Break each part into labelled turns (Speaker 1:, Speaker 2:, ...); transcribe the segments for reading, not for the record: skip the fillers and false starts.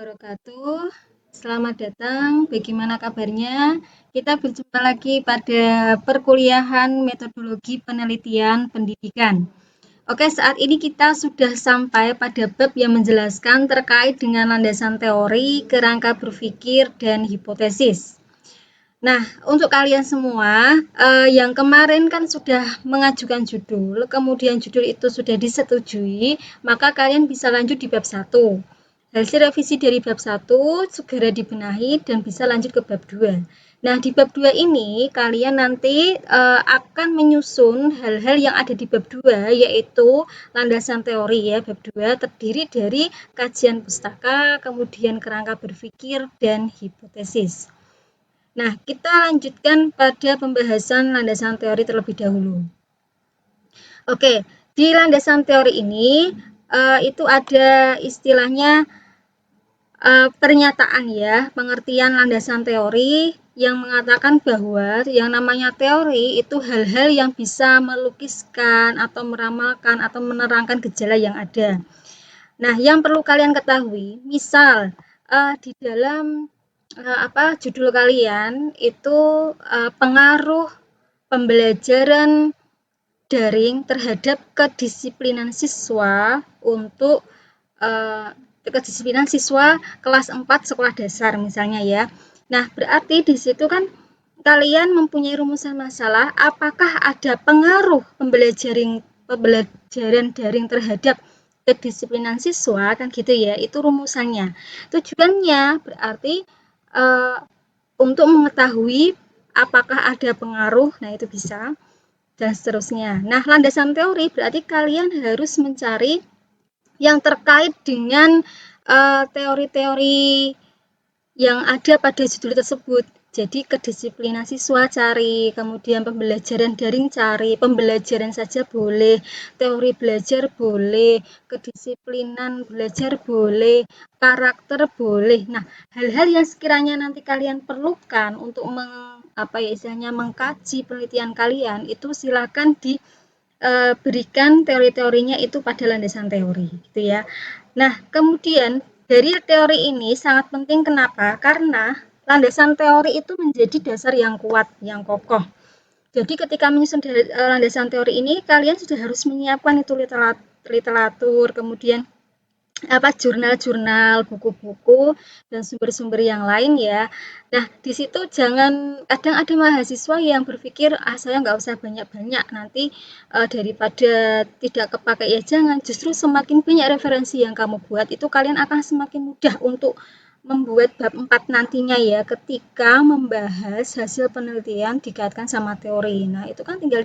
Speaker 1: wabarakatuh. Selamat datang. Bagaimana kabarnya? Kita berjumpa lagi pada perkuliahan metodologi penelitian pendidikan. Oke, saat ini kita sudah sampai pada bab yang menjelaskan terkait dengan landasan teori, kerangka berpikir, dan hipotesis. Nah, untuk kalian semua yang kemarin kan sudah mengajukan judul, kemudian judul itu sudah disetujui, maka kalian bisa lanjut di bab 1. Hasil revisi dari bab 1 segera dibenahi dan bisa lanjut ke bab 2. Nah, di bab 2 ini kalian nanti akan menyusun hal-hal yang ada di bab 2, yaitu landasan teori ya. Bab 2 terdiri dari kajian pustaka, kemudian kerangka berpikir, dan hipotesis. Nah, kita lanjutkan pada pembahasan landasan teori terlebih dahulu. Oke, di landasan teori ini itu ada istilahnya pernyataan ya, pengertian landasan teori yang mengatakan bahwa yang namanya teori itu hal-hal yang bisa melukiskan atau meramalkan atau menerangkan gejala yang ada. Nah, yang perlu kalian ketahui, misal di dalam judul kalian itu pengaruh pembelajaran daring terhadap kedisiplinan siswa untuk kedisiplinan siswa kelas 4 sekolah dasar misalnya ya. Nah, berarti di situ kan kalian mempunyai rumusan masalah apakah ada pengaruh pembelajaran daring terhadap kedisiplinan siswa kan gitu ya. Itu rumusannya. Tujuannya berarti untuk mengetahui apakah ada pengaruh, nah itu bisa dan seterusnya. Nah, landasan teori berarti kalian harus mencari yang terkait dengan teori-teori yang ada pada judul tersebut. Jadi kedisiplinan siswa cari, kemudian pembelajaran daring cari, pembelajaran saja boleh, teori belajar boleh, kedisiplinan belajar boleh, karakter boleh. Nah, hal-hal yang sekiranya nanti kalian perlukan untuk mengkaji penelitian kalian itu silakan diberikan teori-teorinya itu pada landasan teori, gitu ya. Nah, kemudian dari teori ini sangat penting kenapa? Karena landasan teori itu menjadi dasar yang kuat, yang kokoh. Jadi ketika menyusun landasan teori ini, kalian sudah harus menyiapkan itu literatur, kemudian jurnal-jurnal, buku-buku, dan sumber-sumber yang lain ya. Nah, di situ kadang ada mahasiswa yang berpikir, saya nggak usah banyak-banyak, nanti daripada tidak kepakai ya jangan, justru semakin banyak referensi yang kamu buat, itu kalian akan semakin mudah untuk membuat bab 4 nantinya ya, ketika membahas hasil penelitian dikaitkan sama teori. Nah, itu kan tinggal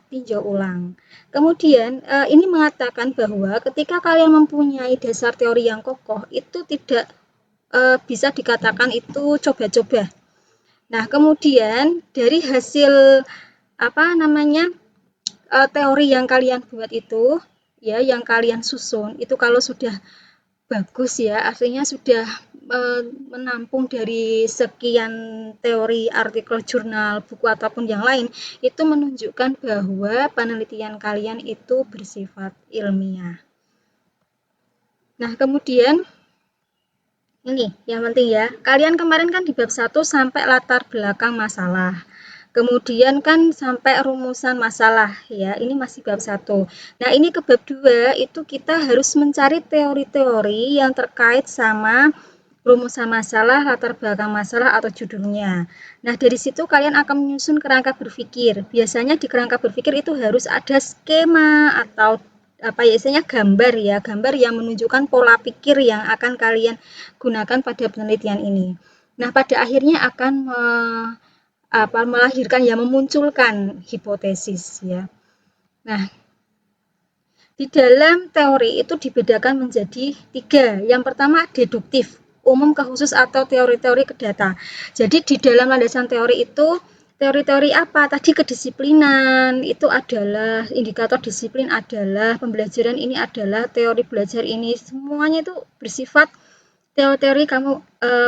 Speaker 1: tinjau ulang. Kemudian ini mengatakan bahwa ketika kalian mempunyai dasar teori yang kokoh, itu tidak bisa dikatakan itu coba-coba. Nah, kemudian dari hasil teori yang kalian buat itu, ya, yang kalian susun, itu kalau sudah bagus ya, artinya sudah menampung dari sekian teori, artikel, jurnal, buku ataupun yang lain, itu menunjukkan bahwa penelitian kalian itu bersifat ilmiah. Nah, kemudian ini yang penting ya, kalian kemarin kan di bab 1 sampai latar belakang masalah. Kemudian kan sampai rumusan masalah ya, ini masih bab 1. Nah, ini ke bab 2 itu kita harus mencari teori-teori yang terkait sama rumusan masalah, latar belakang masalah atau judulnya. Nah, dari situ kalian akan menyusun kerangka berpikir. Biasanya di kerangka berpikir itu harus ada skema atau gambar yang menunjukkan pola pikir yang akan kalian gunakan pada penelitian ini. Nah, pada akhirnya akan memunculkan hipotesis ya. Nah, di dalam teori itu dibedakan menjadi 3. Yang pertama deduktif, umum ke khusus atau teori-teori ke data. Jadi di dalam landasan teori itu teori-teori apa? Tadi kedisiplinan itu adalah indikator disiplin adalah pembelajaran ini adalah teori belajar ini semuanya itu bersifat teori-teori kamu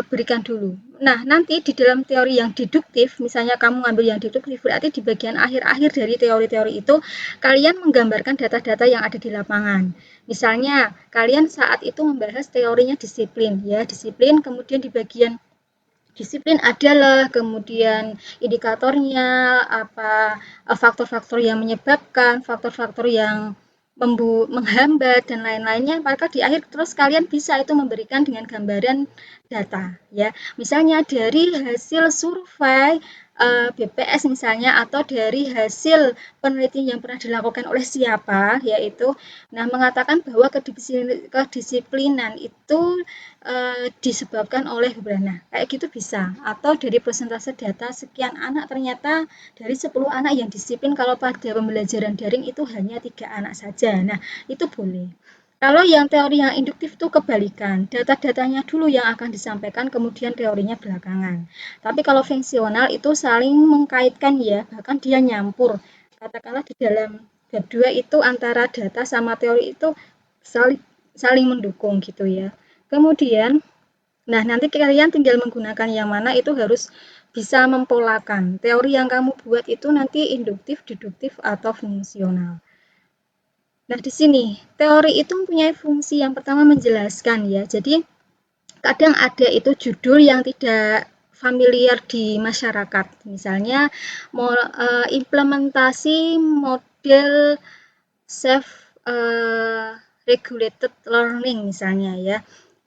Speaker 1: berikan dulu. Nah, nanti di dalam teori yang deduktif, misalnya kamu ngambil yang deduktif, berarti di bagian akhir-akhir dari teori-teori itu, kalian menggambarkan data-data yang ada di lapangan. Misalnya, kalian saat itu membahas teorinya disiplin, ya, disiplin, kemudian di bagian disiplin adalah kemudian indikatornya, apa faktor-faktor yang menyebabkan, faktor-faktor yang menghambat dan lain-lainnya, maka di akhir terus kalian bisa itu memberikan dengan gambaran data ya. Misalnya dari hasil survei BPS misalnya atau dari hasil penelitian yang pernah dilakukan oleh siapa yaitu mengatakan bahwa kedisiplinan itu disebabkan oleh nah kayak gitu bisa, atau dari persentase data sekian anak ternyata dari 10 anak yang disiplin kalau pada pembelajaran daring itu hanya 3 anak saja. Nah, itu boleh. Kalau yang teori yang induktif itu kebalikan, data-datanya dulu yang akan disampaikan, kemudian teorinya belakangan. Tapi kalau fungsional itu saling mengkaitkan ya, bahkan dia nyampur. Katakanlah di dalam bab 2 itu antara data sama teori itu saling saling mendukung gitu ya. Kemudian, nah nanti kalian tinggal menggunakan yang mana itu harus bisa mempolakan. Teori yang kamu buat itu nanti induktif, deduktif, atau fungsional. Nah, di sini teori itu mempunyai fungsi yang pertama menjelaskan ya. Jadi kadang ada itu judul yang tidak familiar di masyarakat. Misalnya implementasi model self regulated learning misalnya ya.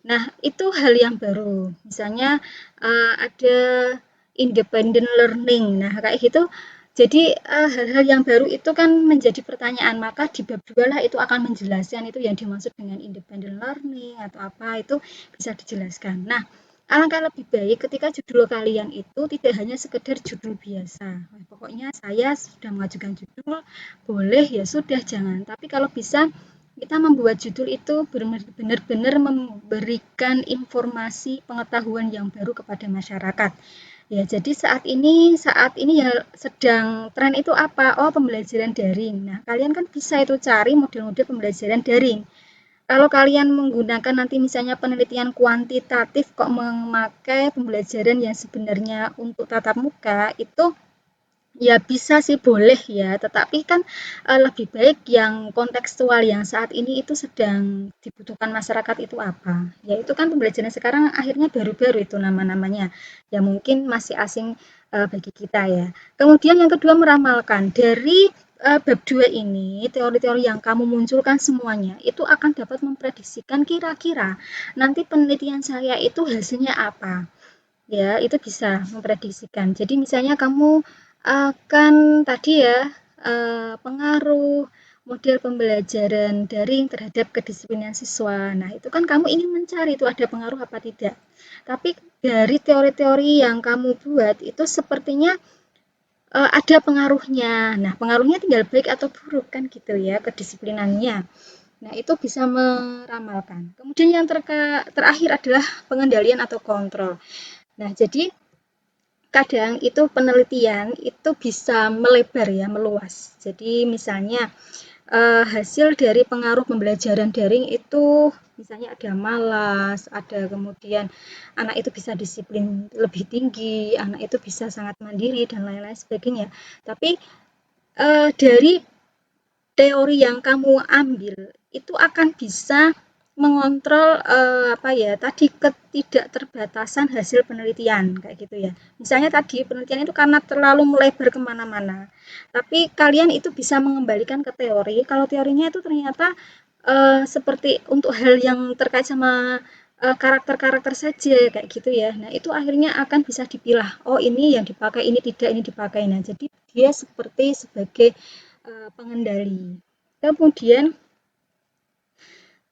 Speaker 1: Nah, itu hal yang baru. Misalnya ada independent learning. Nah, kayak gitu. Jadi hal-hal yang baru itu kan menjadi pertanyaan, maka di bab 2 lah itu akan menjelaskan itu yang dimaksud dengan independent learning atau apa itu bisa dijelaskan. Nah, alangkah lebih baik ketika judul kalian itu tidak hanya sekedar judul biasa. Pokoknya saya sudah mengajukan judul, boleh ya sudah jangan. Tapi kalau bisa kita membuat judul itu benar-benar memberikan informasi pengetahuan yang baru kepada masyarakat. Ya, jadi saat ini ya sedang tren itu apa? Oh, pembelajaran daring. Nah, kalian kan bisa itu cari model-model pembelajaran daring. Kalau kalian menggunakan nanti misalnya penelitian kuantitatif kok memakai pembelajaran yang sebenarnya untuk tatap muka, itu ya bisa sih boleh ya, tetapi kan lebih baik yang kontekstual yang saat ini itu sedang dibutuhkan masyarakat itu apa. Ya itu kan pembelajaran sekarang akhirnya baru-baru itu nama-namanya. Ya mungkin masih asing bagi kita ya. Kemudian yang kedua meramalkan dari bab 2 ini, teori-teori yang kamu munculkan semuanya itu akan dapat memprediksikan kira-kira nanti penelitian saya itu hasilnya apa. Ya, itu bisa memprediksikan. Jadi misalnya kamu akan tadi ya pengaruh model pembelajaran daring terhadap kedisiplinan siswa. Nah, itu kan kamu ingin mencari itu ada pengaruh apa tidak. Tapi dari teori-teori yang kamu buat itu sepertinya ada pengaruhnya. Nah, pengaruhnya tinggal baik atau buruk kan gitu ya kedisiplinannya. Nah, itu bisa meramalkan. Kemudian yang terakhir adalah pengendalian atau kontrol. Nah, jadi kadang itu penelitian itu bisa melebar ya, meluas. Jadi misalnya hasil dari pengaruh pembelajaran daring itu misalnya ada malas, ada kemudian anak itu bisa disiplin lebih tinggi, anak itu bisa sangat mandiri dan lain-lain sebagainya. Tapi dari teori yang kamu ambil itu akan bisa mengontrol apa ya tadi ketidakterbatasan hasil penelitian kayak gitu ya. Misalnya tadi penelitian itu karena terlalu melebar kemana-mana, tapi kalian itu bisa mengembalikan ke teori. Kalau teorinya itu ternyata seperti untuk hal yang terkait sama karakter-karakter saja kayak gitu ya. Nah itu akhirnya akan bisa dipilah. Oh ini yang dipakai, ini tidak, ini dipakai. Nah jadi dia seperti sebagai pengendali. Kemudian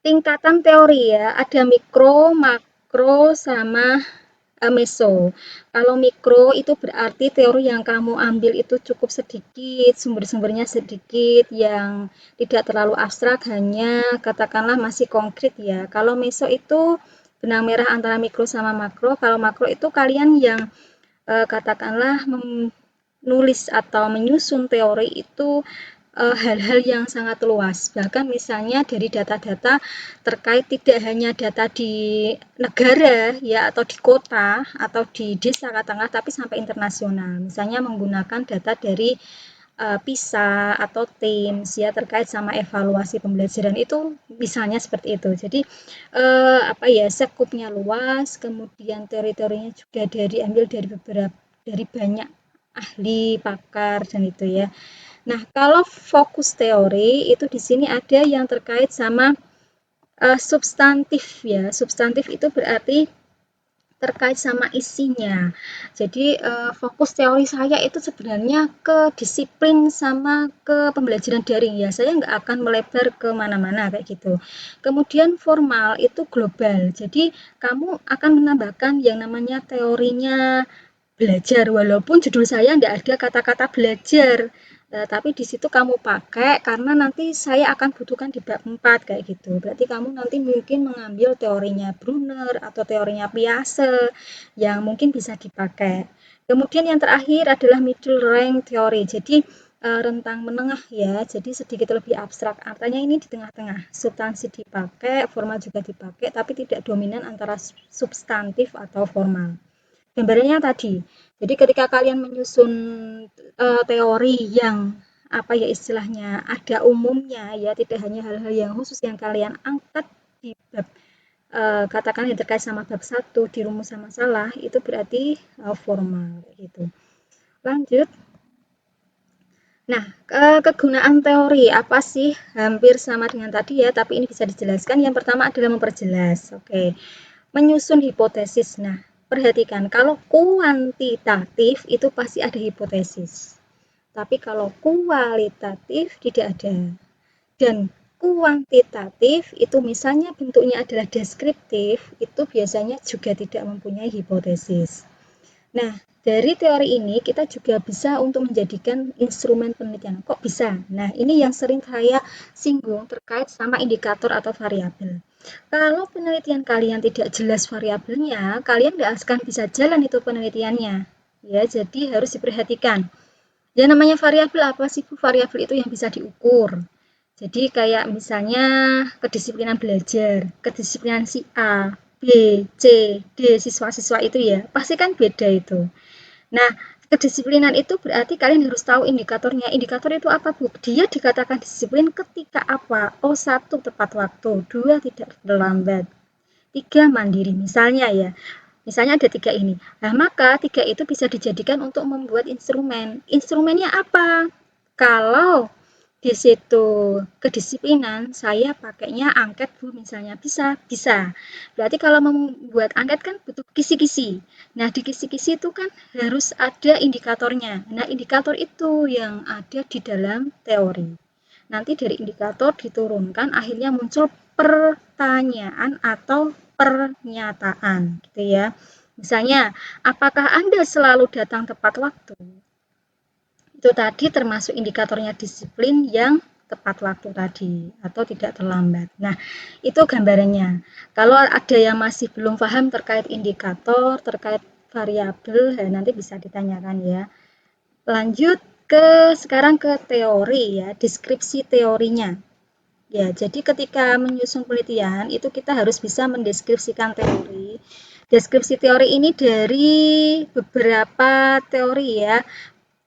Speaker 1: tingkatan teori ya, ada mikro, makro, sama meso. Kalau mikro itu berarti teori yang kamu ambil itu cukup sedikit, sumber-sumbernya sedikit, yang tidak terlalu abstrak, hanya katakanlah masih konkret ya. Kalau meso itu benang merah antara mikro sama makro. Kalau makro itu kalian yang katakanlah menulis atau menyusun teori itu hal-hal yang sangat luas. Bahkan misalnya dari data-data terkait tidak hanya data di negara ya atau di kota atau di desa katakanlah, tapi sampai internasional. Misalnya menggunakan data dari PISA atau TIMSS ya terkait sama evaluasi pembelajaran itu misalnya seperti itu. Jadi apa ya sekupnya luas, kemudian teritorinya juga ambil dari beberapa dari banyak ahli pakar dan itu ya. Nah, kalau fokus teori itu di sini ada yang terkait sama substantif ya. Substantif itu berarti terkait sama isinya. Jadi fokus teori saya itu sebenarnya ke disiplin sama ke pembelajaran daring ya. Saya nggak akan melebar ke mana-mana kayak gitu. Kemudian formal itu global. Jadi kamu akan menambahkan yang namanya teorinya belajar walaupun judul saya tidak ada kata-kata belajar. Tapi di situ kamu pakai karena nanti saya akan butuhkan di bab 4 kayak gitu. Berarti kamu nanti mungkin mengambil teorinya Brunner atau teorinya Piaget yang mungkin bisa dipakai. Kemudian yang terakhir adalah middle range theory. Jadi rentang menengah ya. Jadi sedikit lebih abstrak. Artinya ini di tengah-tengah. Substansi dipakai, formal juga dipakai, tapi tidak dominan antara substantif atau formal. Gambarannya tadi. Jadi ketika kalian menyusun teori yang apa ya istilahnya ada umumnya ya tidak hanya hal-hal yang khusus yang kalian angkat di bab katakan yang terkait sama bab 1 di rumusan masalah itu berarti formal gitu. Lanjut. Nah, kegunaan teori apa sih? Hampir sama dengan tadi ya, tapi ini bisa dijelaskan. Yang pertama adalah memperjelas. Oke. Menyusun hipotesis. Nah, perhatikan kalau kuantitatif itu pasti ada hipotesis. Tapi kalau kualitatif tidak ada. Dan kuantitatif itu misalnya bentuknya adalah deskriptif, itu biasanya juga tidak mempunyai hipotesis. Nah, dari teori ini kita juga bisa untuk menjadikan instrumen penelitian. Kok bisa? Nah, ini yang sering saya singgung terkait sama indikator atau variabel. Kalau penelitian kalian tidak jelas variabelnya, kalian nggak akan bisa jalan itu penelitiannya. Ya, jadi harus diperhatikan. Ya namanya variabel apa sih Bu? Variabel itu yang bisa diukur. Jadi kayak misalnya kedisiplinan belajar, kedisiplinan si A, B, C, D siswa-siswa itu ya, pasti kan beda itu. Nah, kedisiplinan itu berarti kalian harus tahu indikatornya. Indikator itu apa, Bu? Dia dikatakan disiplin ketika apa? Oh, 1 tepat waktu, 2 tidak terlambat, 3 mandiri. Misalnya ya, misalnya ada 3 ini. Nah, maka 3 itu bisa dijadikan untuk membuat instrumen. Instrumennya apa? Kalau di situ kedisiplinan, saya pakainya angket Bu misalnya. Bisa, bisa. Berarti kalau membuat angket kan butuh kisi-kisi. Nah, di kisi-kisi itu kan harus ada indikatornya. Nah, indikator itu yang ada di dalam teori. Nanti dari indikator diturunkan, akhirnya muncul pertanyaan atau pernyataan, gitu ya. Misalnya, apakah Anda selalu datang tepat waktu? Itu tadi termasuk indikatornya disiplin yang tepat waktu tadi atau tidak terlambat. Nah, itu gambarannya. Kalau ada yang masih belum paham terkait indikator, terkait variabel, nanti bisa ditanyakan ya. Lanjut sekarang ke teori ya, deskripsi teorinya. Ya, jadi ketika menyusun penelitian itu kita harus bisa mendeskripsikan teori. Deskripsi teori ini dari beberapa teori ya,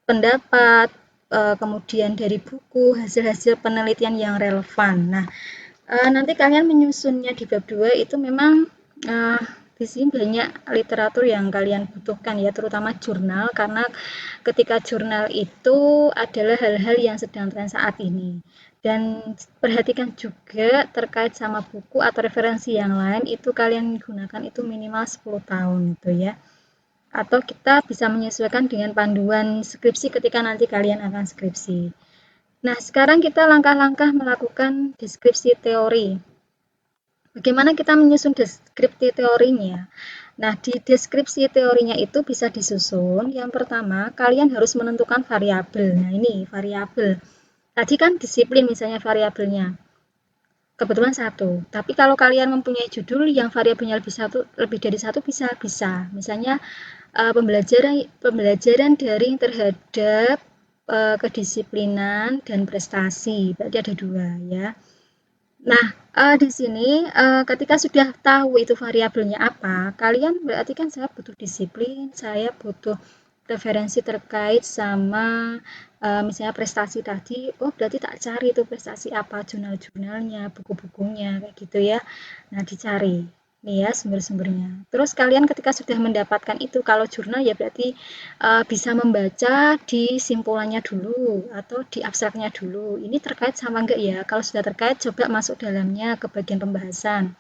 Speaker 1: pendapat, kemudian dari buku, hasil-hasil penelitian yang relevan. Nah, nanti kalian menyusunnya di bab 2 itu memang di sini banyak literatur yang kalian butuhkan ya, terutama jurnal, karena ketika jurnal itu adalah hal-hal yang sedang tren saat ini. Dan perhatikan juga terkait sama buku atau referensi yang lain, itu kalian gunakan itu minimal 10 tahun itu ya. Atau kita bisa menyesuaikan dengan panduan skripsi ketika nanti kalian akan skripsi. Nah, sekarang kita langkah-langkah melakukan deskripsi teori. Bagaimana kita menyusun deskripsi teorinya? Nah, di deskripsi teorinya itu bisa disusun. Yang pertama, kalian harus menentukan variabel. Nah, ini variabel. Tadi kan disiplin misalnya variabelnya. Kebetulan 1. Tapi kalau kalian mempunyai judul yang variabelnya lebih dari 1 bisa. Misalnya pembelajaran daring terhadap kedisiplinan dan prestasi. Berarti ada 2 ya. Nah, di sini, ketika sudah tahu itu variabelnya apa, kalian berarti kan saya butuh disiplin, saya butuh referensi terkait sama, misalnya prestasi tadi, oh berarti tak cari itu prestasi apa, jurnal-jurnalnya, buku-bukunya, kayak gitu ya. Nah, dicari. Nih ya sumber-sumbernya. Terus kalian ketika sudah mendapatkan itu, kalau jurnal ya berarti bisa membaca di simpulannya dulu atau di abstraknya dulu. Ini terkait sama enggak ya? Kalau sudah terkait, coba masuk dalamnya ke bagian pembahasan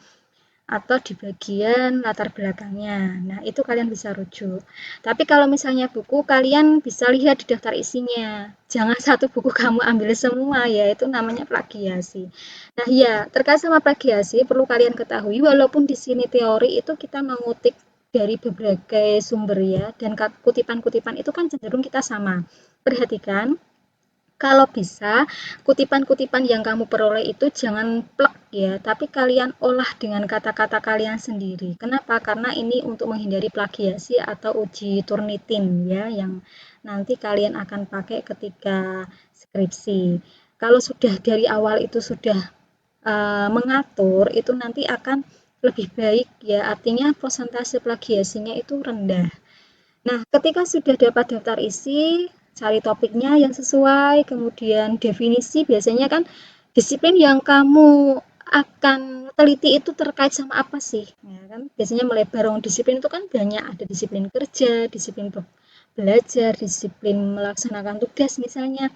Speaker 1: atau di bagian latar belakangnya. Nah, itu kalian bisa rujuk. Tapi kalau misalnya buku, kalian bisa lihat di daftar isinya. Jangan satu buku kamu ambil semua, ya itu namanya plagiasi. Nah, ya, terkait sama plagiasi, perlu kalian ketahui, walaupun di sini teori itu kita mengutip dari berbagai sumber ya, dan kutipan-kutipan itu kan cenderung kita sama. Perhatikan, kalau bisa, kutipan-kutipan yang kamu peroleh itu jangan plek ya, tapi kalian olah dengan kata-kata kalian sendiri. Kenapa? Karena ini untuk menghindari plagiasi atau uji Turnitin ya, yang nanti kalian akan pakai ketika skripsi. Kalau sudah dari awal itu sudah mengatur, itu nanti akan lebih baik ya, artinya persentase plagiasinya itu rendah. Nah, ketika sudah dapat daftar isi, cari topiknya yang sesuai, kemudian definisi biasanya kan disiplin yang kamu akan teliti itu terkait sama apa sih? Ya kan? Biasanya melebar disiplin itu kan banyak, ada disiplin kerja, disiplin belajar, disiplin melaksanakan tugas misalnya.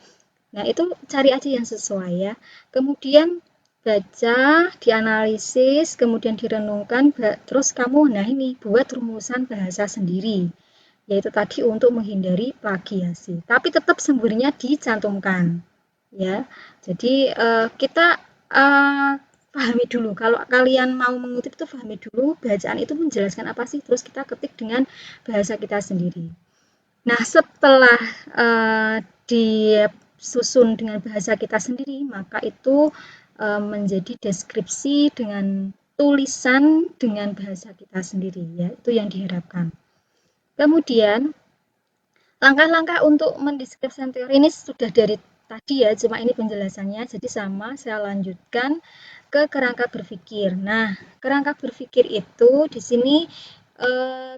Speaker 1: Nah, itu cari aja yang sesuai ya. Kemudian baca, dianalisis, kemudian direnungkan, terus kamu nah ini buat rumusan bahasa sendiri, yaitu tadi untuk menghindari plagiasi. Tapi tetap sumbernya dicantumkan, ya. Jadi kita uh, pahami dulu. Kalau kalian mau mengutip itu pahami dulu bacaan itu menjelaskan apa sih. Terus kita ketik dengan bahasa kita sendiri. Nah, setelah disusun dengan bahasa kita sendiri, maka itu menjadi deskripsi dengan tulisan dengan bahasa kita sendiri, ya. Itu yang diharapkan. Kemudian langkah-langkah untuk mendeskripsikan teori ini sudah dari tadi ya, cuma ini penjelasannya. Jadi sama, saya lanjutkan ke kerangka berpikir. Nah, kerangka berpikir itu di sini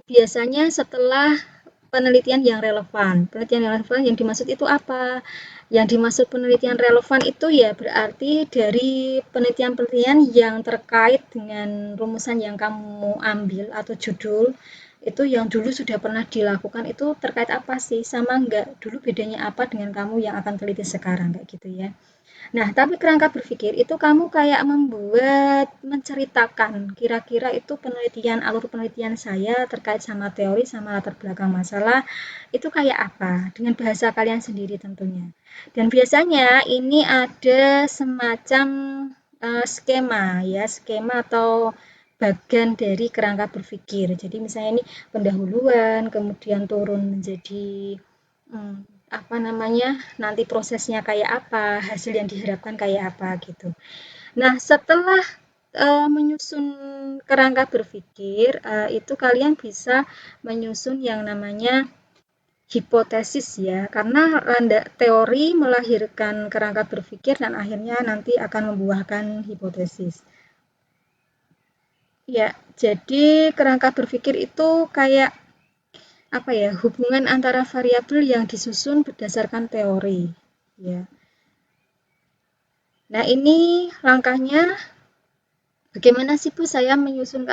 Speaker 1: biasanya setelah penelitian yang relevan. Penelitian yang relevan yang dimaksud itu apa? Yang dimaksud penelitian relevan itu ya berarti dari penelitian-penelitian yang terkait dengan rumusan yang kamu ambil atau judul itu yang dulu sudah pernah dilakukan itu terkait apa sih? Sama enggak? Dulu bedanya apa dengan kamu yang akan teliti sekarang kayak gitu ya. Nah, tapi kerangka berpikir itu kamu kayak menceritakan kira-kira itu alur penelitian saya terkait sama teori sama latar belakang masalah itu kayak apa dengan bahasa kalian sendiri tentunya. Dan biasanya ini ada semacam skema ya, skema atau bagian dari kerangka berpikir. Jadi misalnya ini pendahuluan, kemudian turun menjadi hmm, apa namanya nanti prosesnya kayak apa, hasil yang diharapkan kayak apa gitu. Nah, setelah menyusun kerangka berpikir, itu kalian bisa menyusun yang namanya hipotesis ya, karena teori melahirkan kerangka berpikir dan akhirnya nanti akan membuahkan hipotesis. Ya, jadi kerangka berpikir itu kayak apa ya, hubungan antara variabel yang disusun berdasarkan teori ya. Nah, ini langkahnya bagaimana sih Bu saya menyusun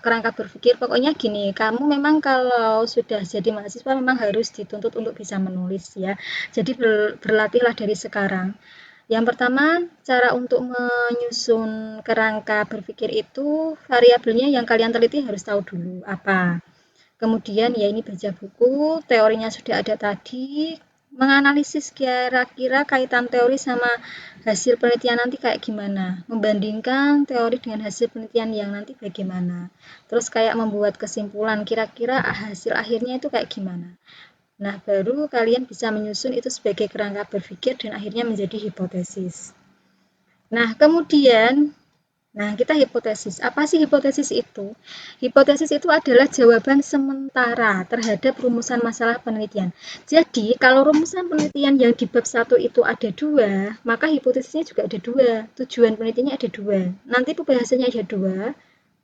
Speaker 1: kerangka berpikir? Pokoknya gini, kamu memang kalau sudah jadi mahasiswa memang harus dituntut untuk bisa menulis ya. Jadi berlatihlah dari sekarang. Yang pertama, cara untuk menyusun kerangka berpikir itu variabelnya yang kalian teliti harus tahu dulu apa. Kemudian ya ini baca buku, teorinya sudah ada tadi, menganalisis kira-kira kaitan teori sama hasil penelitian nanti kayak gimana, membandingkan teori dengan hasil penelitian yang nanti bagaimana. Terus kayak membuat kesimpulan kira-kira hasil akhirnya itu kayak gimana. Nah, baru kalian bisa menyusun itu sebagai kerangka berpikir dan akhirnya menjadi hipotesis. Nah, kemudian Nah, kita hipotesis. Apa sih hipotesis itu? Hipotesis itu adalah jawaban sementara terhadap rumusan masalah penelitian. Jadi, kalau rumusan penelitian yang di bab 1 itu ada dua, maka hipotesisnya juga ada dua. Tujuan penelitiannya ada dua. Nanti pembahasannya ada dua,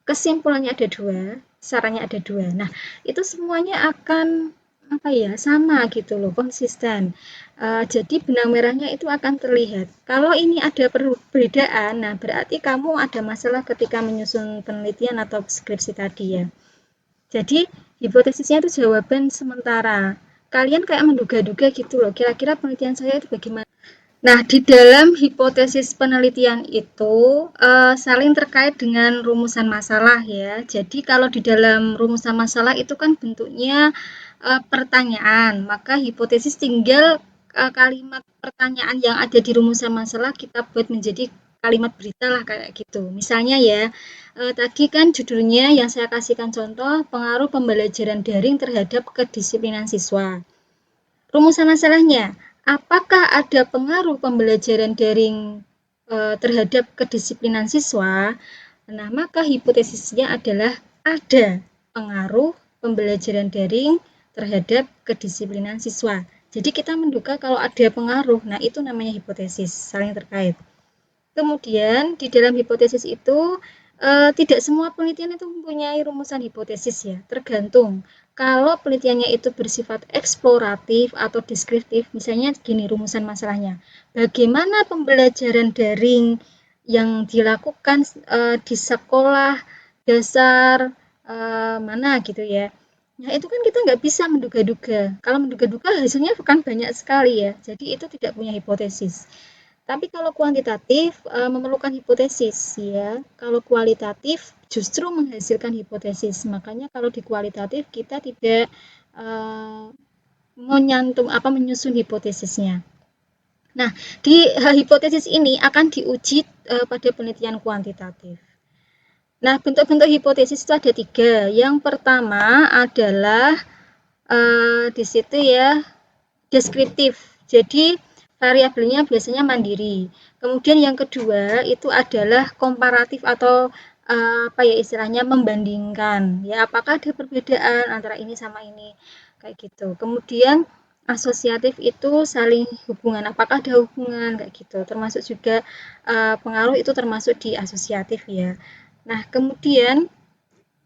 Speaker 1: kesimpulannya ada dua, sarannya ada dua. Nah, itu semuanya akan apa ya sama gitu loh, konsisten. Jadi benang merahnya itu akan terlihat. Kalau ini ada perbedaan, nah berarti kamu ada masalah ketika menyusun penelitian atau skripsi tadi ya. Jadi hipotesisnya itu jawaban sementara. Kalian kayak menduga-duga gitu loh, kira-kira penelitian saya itu bagaimana? Nah, di dalam hipotesis penelitian itu saling terkait dengan rumusan masalah ya. Jadi kalau di dalam rumusan masalah itu kan bentuknya pertanyaan, maka hipotesis tinggal kalimat pertanyaan yang ada di rumusan masalah kita buat menjadi kalimat berita lah kayak gitu. Misalnya ya, tadi kan judulnya yang saya kasihkan contoh pengaruh pembelajaran daring terhadap kedisiplinan siswa. Rumusan masalahnya, apakah ada pengaruh pembelajaran daring terhadap kedisiplinan siswa? Nah, maka hipotesisnya adalah ada pengaruh pembelajaran daring terhadap kedisiplinan siswa. Jadi kita menduga kalau ada pengaruh, nah itu namanya hipotesis, saling terkait. Kemudian di dalam hipotesis itu tidak semua penelitian itu mempunyai rumusan hipotesis ya, tergantung. Kalau penelitiannya itu bersifat eksploratif atau deskriptif, misalnya gini rumusan masalahnya. Bagaimana pembelajaran daring yang dilakukan di sekolah dasar mana gitu ya. Nah, itu kan kita nggak bisa menduga-duga. Kalau menduga-duga hasilnya bukan banyak sekali ya. Jadi itu tidak punya hipotesis. Tapi kalau kuantitatif memerlukan hipotesis ya. Kalau kualitatif justru menghasilkan hipotesis. Makanya kalau di kualitatif kita tidak menyusun hipotesisnya. Nah, di hipotesis ini akan diuji pada penelitian kuantitatif. Nah, bentuk-bentuk hipotesis itu ada tiga. Yang pertama adalah di situ ya deskriptif. Jadi variabelnya biasanya mandiri. Kemudian yang kedua itu adalah komparatif atau apa ya istilahnya membandingkan. Ya, apakah ada perbedaan antara ini sama ini kayak gitu. Kemudian asosiatif itu saling hubungan. Apakah ada hubungan kayak gitu. Termasuk juga pengaruh itu termasuk di asosiatif ya. Nah, kemudian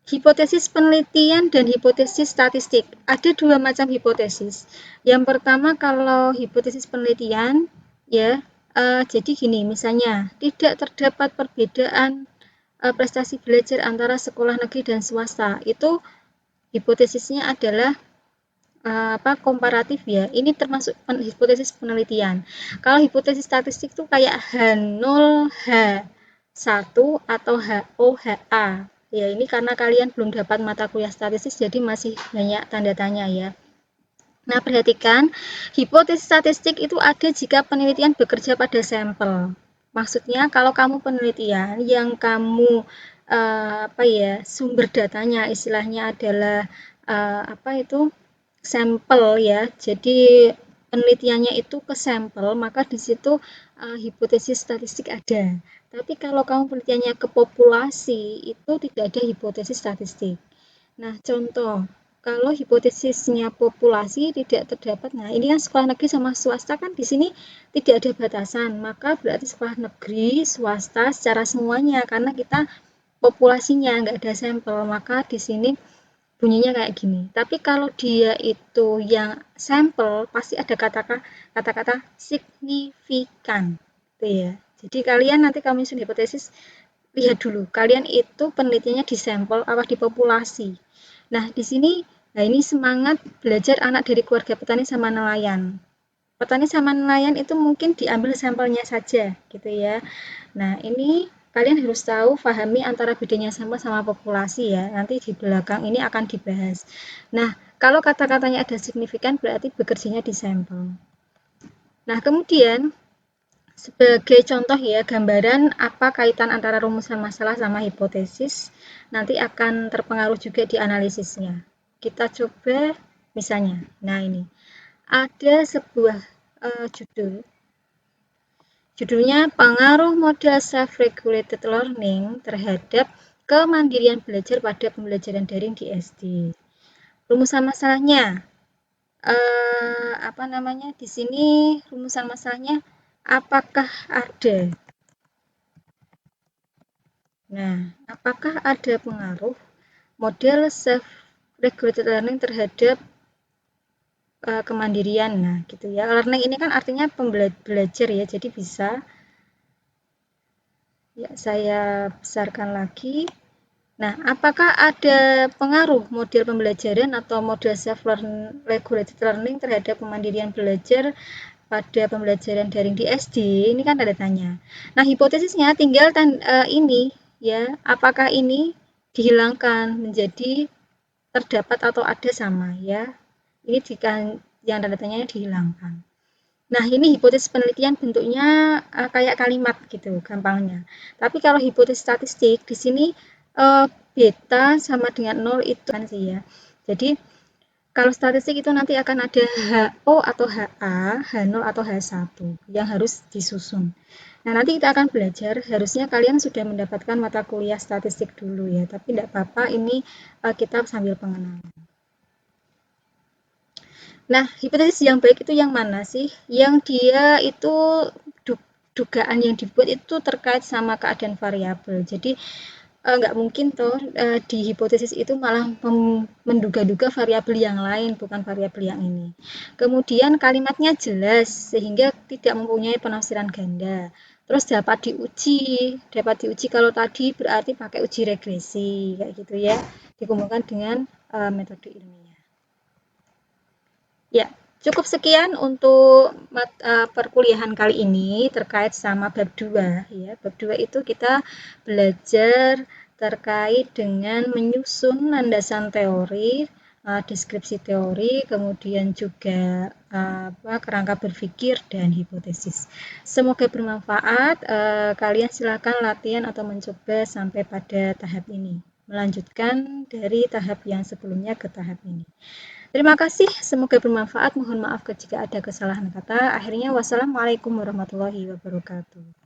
Speaker 1: hipotesis penelitian dan hipotesis statistik. Ada dua macam hipotesis. Yang pertama kalau hipotesis penelitian ya, jadi gini misalnya tidak terdapat perbedaan prestasi belajar antara sekolah negeri dan swasta. Itu hipotesisnya adalah komparatif ya. Ini termasuk hipotesis penelitian. Kalau hipotesis statistik itu kayak H0, H1 atau HO, HA. Ya, ini karena kalian belum dapat mata kuliah statistik jadi masih banyak tanda tanya ya. Nah, perhatikan, hipotesis statistik itu ada jika penelitian bekerja pada sampel. Maksudnya kalau kamu penelitian yang kamu sumber datanya istilahnya adalah apa itu sampel ya. Jadi penelitiannya itu ke sampel, maka di situ hipotesis statistik ada. Tapi kalau kamu penelitiannya ke populasi, itu tidak ada hipotesis statistik. Nah, contoh, kalau hipotesisnya populasi tidak terdapat, nah ini kan sekolah negeri sama swasta kan di sini tidak ada batasan, maka berarti sekolah negeri, swasta secara semuanya, karena kita populasinya nggak ada sampel, maka di sini bunyinya kayak gini. Tapi kalau dia itu yang sampel pasti ada kata-kata signifikan, gitu ya. Jadi kalian nanti kalau menyusun hipotesis lihat dulu, kalian itu penelitiannya di sampel apa di populasi. Nah, di sini nah ini semangat belajar anak dari keluarga petani sama nelayan. Petani sama nelayan itu mungkin diambil sampelnya saja, gitu ya. Nah, ini kalian harus tahu, pahami antara bedanya sampel sama populasi ya. Nanti di belakang ini akan dibahas. Nah, kalau kata-katanya ada signifikan berarti bekerjanya di sampel. Nah, kemudian sebagai contoh ya, gambaran apa kaitan antara rumusan masalah sama hipotesis nanti akan terpengaruh juga di analisisnya. Kita coba misalnya. Nah, ini ada sebuah judul Judulnya Pengaruh Model Self-Regulated Learning terhadap Kemandirian Belajar pada Pembelajaran Daring di SD. Rumusan masalahnya, di sini rumusan masalahnya apakah ada? Nah, apakah ada pengaruh model self-regulated learning terhadap kemandirian? Nah, gitu ya. Learning ini kan artinya belajar ya, jadi bisa ya saya besarkan lagi. Nah, apakah ada pengaruh model pembelajaran atau model self-regulated learning terhadap kemandirian belajar pada pembelajaran daring di SD? Ini kan tanda tanya. Nah, hipotesisnya tinggal ini ya, apakah ini dihilangkan menjadi terdapat atau ada sama ya. Ini jika yang tanda tanyanya dihilangkan. Nah, ini hipotesis penelitian bentuknya kayak kalimat gitu, gampangnya. Tapi kalau hipotesis statistik di sini beta sama dengan 0 itu kan sih ya. Jadi kalau statistik itu nanti akan ada HO atau HA, H0 atau H1 yang harus disusun. Nah, nanti kita akan belajar, harusnya kalian sudah mendapatkan mata kuliah statistik dulu ya, tapi tidak apa-apa, ini kita sambil pengenalan. Nah, hipotesis yang baik itu yang mana sih? Yang dia itu dugaan yang dibuat itu terkait sama keadaan variabel. Jadi nggak mungkin toh di hipotesis itu malah menduga-duga variabel yang lain, bukan variabel yang ini. Kemudian kalimatnya jelas sehingga tidak mempunyai penafsiran ganda. Terus dapat diuji kalau tadi berarti pakai uji regresi kayak gitu ya, dikumpulkan dengan metode ilmiah. Ya, cukup sekian untuk perkuliahan kali ini terkait sama bab 2 ya. Bab 2 itu kita belajar terkait dengan menyusun landasan teori, deskripsi teori, kemudian juga kerangka berpikir dan hipotesis. Semoga bermanfaat. Kalian silakan latihan atau mencoba sampai pada tahap ini. Melanjutkan dari tahap yang sebelumnya ke tahap ini. Terima kasih, semoga bermanfaat. Mohon maaf jika ada kesalahan kata. Akhirnya, wassalamualaikum warahmatullahi wabarakatuh.